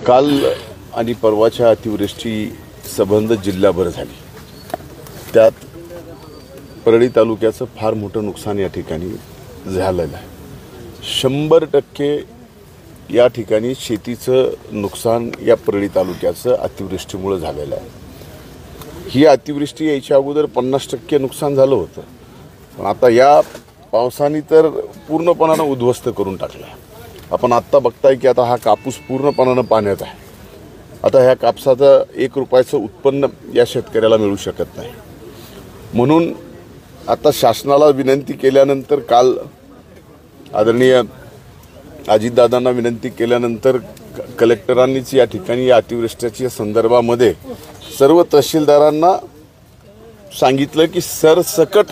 काल आणि परवाच्या अतिवृष्टी संबंध जिल्हाभर झाली। त्यात परळी तालुक्याचं फार मोठं नुकसान या ठिकाणी झालेलं आहे। 100% या ठिकाणी शेतीचं नुकसान या परळी तालुक्याचं अतिवृष्टीमुळे झालेलं आहे। ही अतिवृष्टी यायच्या अगोदर 50% नुकसान झालं होतं, पण आता या पावसाने तर पूर्णपणाने उद्ध्वस्त करून टाकलं आहे। आपण आत्ता बघताय की आता हा कापूस पूर्णपणाने पाण्यात आहे। आता ह्या कापसाचं 1 रुपयाचं उत्पन्न या शेतकऱ्याला मिळू शकत नाही। म्हणून आता शासनाला विनंती केल्यानंतर काल आदरणीय अजितदादांना विनंती केल्यानंतर कलेक्टरांनीच या ठिकाणी या अतिवृष्टीच्या संदर्भामध्ये सर्व तहसीलदारांना सांगितलं की सरसकट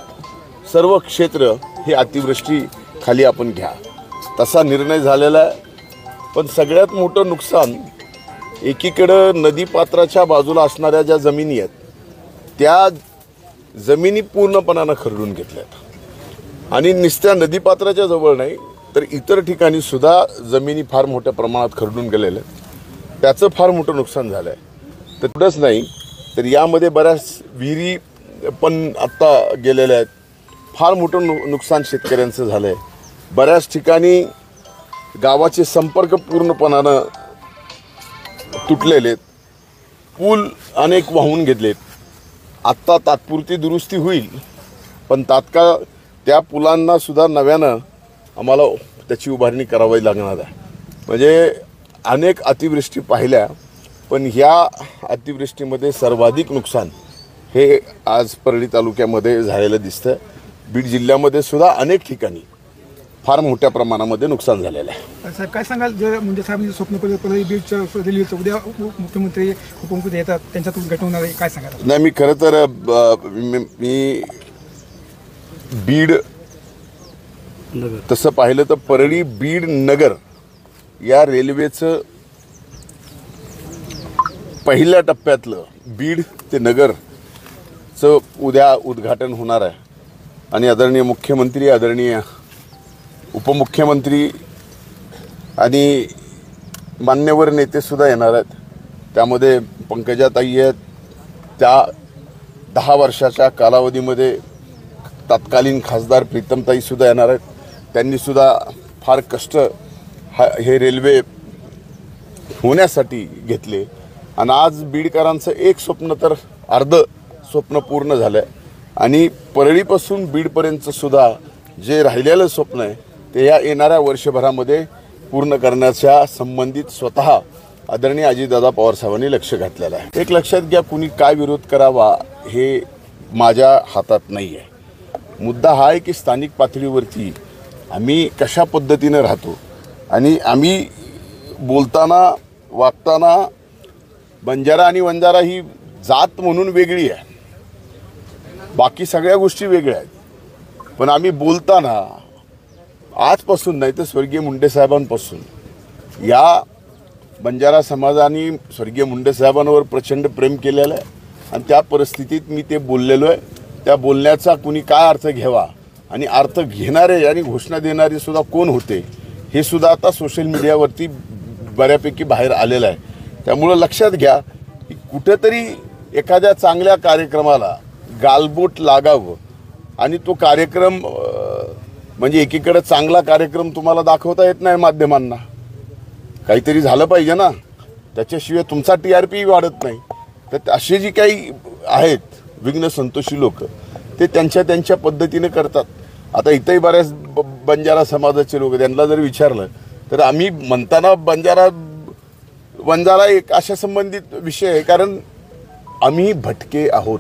सर्व क्षेत्र हे अतिवृष्टी खाली आपण घ्या। तसा निर्णय झालेला आहे। पण सगळ्यात मोठं नुकसान एकीकडे नदीपात्राच्या बाजूला असणाऱ्या ज्या जमिनी आहेत त्या जमिनी पूर्णपणाने खरडून घेतल्यात आणि नुसत्या नदीपात्राच्या जवळ नाही तर इतर ठिकाणी सुद्धा जमिनी फार मोठ्या प्रमाणात खरडून गेलेल्या आहेत। त्याचं फार मोठं नुकसान झालं आहे। तेवढंच नाही तर यामध्ये बऱ्याच विहिरी पण आत्ता गेलेल्या आहेत। फार मोठं नुकसान शेतकऱ्यांचं झालं आहे। बऱ्याच ठिकाणी गावाचे संपर्क पूर्णपणाने तुटलेले आहेत। पूल अनेक वाहून घेतलेत। आत्ता तात्पुरती दुरुस्ती होईल, पण तात्काळ त्या पुलांना सुद्धा नव्यानं आम्हाला त्याची उभारणी करावी लागणार आहे। म्हणजे अनेक अतिवृष्टी पाहिल्या, पण ह्या अतिवृष्टीमध्ये सर्वाधिक नुकसान हे आज परळी तालुक्यामध्ये झालेलं दिसतं। बीड जिल्ह्यामध्ये सुद्धा अनेक ठिकाणी फार मोठ्या प्रमाणामध्ये नुकसान झालेलं आहे। साहेब काय सांगाल, जे मुंडे साहेबांचं स्वप्न परळी बीडच्या रेल्वेचं उद्या मुख्यमंत्री उपमुख्यमंत्री येतात त्यांच्यात उद्घाटन होणार आहे, काय सांगाल? नाही, मी खरं तर मी बीड तसं पाहिलं तर परळी बीड नगर या रेल्वेचं पहिल्या टप्प्यातलं बीड ते नगरचं उद्या उद्घाटन होणार आहे आणि आदरणीय मुख्यमंत्री, आदरणीय उपमुख्यमंत्री आणि मान्यवर नेते सुद्धा येणार आहेत। त्यामध्ये पंकजाताई आहेत। त्या 10 वर्षाच्या कालावधीमध्ये तत्कालीन खासदार प्रीतमताई सुद्धा येणार आहेत। त्यांनी सुद्धा फार कष्ट हे रेल्वे होण्यासाठी घेतले आणि आज बीडकरांचं एक स्वप्न तर अर्ध स्वप्न पूर्ण झालं आहे आणि परळीपासून बीडपर्यंतचं सुद्धा जे राहिलेलं स्वप्न आहे ते या येणाऱ्या वर्षभरामध्ये पूर्ण करण्याच्या संबंधित स्वतः आदरणीय अजितदादा पवार साहेबांनी लक्ष घातलेलं आहे। एक लक्षात घ्या, कुणी काय विरोध करावा हे माझ्या हातात नाही आहे। मुद्दा हा आहे की स्थानिक पातळीवरती आम्ही कशा पद्धतीने राहतो आणि आम्ही बोलताना वागताना बंजारा आणि वंजारा ही जात म्हणून वेगळी आहे, बाकी सगळ्या गोष्टी वेगळ्या आहेत। पण आम्ही बोलताना आजपासून नाही तर स्वर्गीय मुंडे साहेबांपासून या बंजारा समाजाने स्वर्गीय मुंडे साहेबांवर प्रचंड प्रेम केलेलं आहे आणि त्या परिस्थितीत मी ते बोललेलो आहे। त्या बोलण्याचा कुणी काय अर्थ घ्यावा आणि अर्थ घेणारे आणि घोषणा देणारे सुद्धा कोण होते हे सुद्धा आता सोशल मीडियावरती बऱ्यापैकी बाहेर आलेलं आहे। त्यामुळं लक्षात घ्या की कुठेतरी एखाद्या चांगल्या कार्यक्रमाला गालबोट लागावं आणि तो कार्यक्रम म्हणजे एकीकडे चांगला कार्यक्रम तुम्हाला दाखवता येत नाही माध्यमांना, काहीतरी झालं पाहिजे ना, त्याच्याशिवाय तुमचा TRP वाढत नाही। तर असे जी काही आहेत विघ्न संतोषी लोक ते त्यांच्या पद्धतीने करतात। आता इथंही बऱ्याच बंजारा समाजाचे लोक, त्यांना जर विचारलं तर आम्ही म्हणताना बंजारा एक अशा संबंधित विषय आहे, कारण आम्ही भटके आहोत।